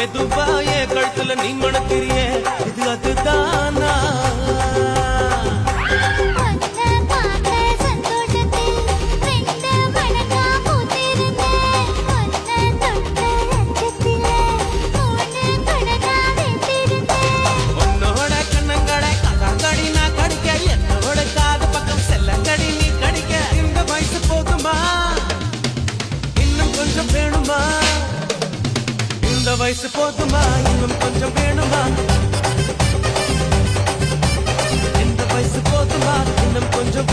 மெதுவா என் கழுத்துல நீ மணக்கிறிய இது அதுதானா உன்னோட கண்ணங்கடை கதாங்கடி நான் கடிக்க என்னோட காது பக்கம் செல்லங்கடி நீ கடிக்க இந்த வயசு போதுமா இன்னும் கொஞ்சம் வேணுமா இந்த வயசு போதுமா இன்னும் கொஞ்சம் வேணுமா இந்த வயசு போதுமா இன்னும் கொஞ்சம்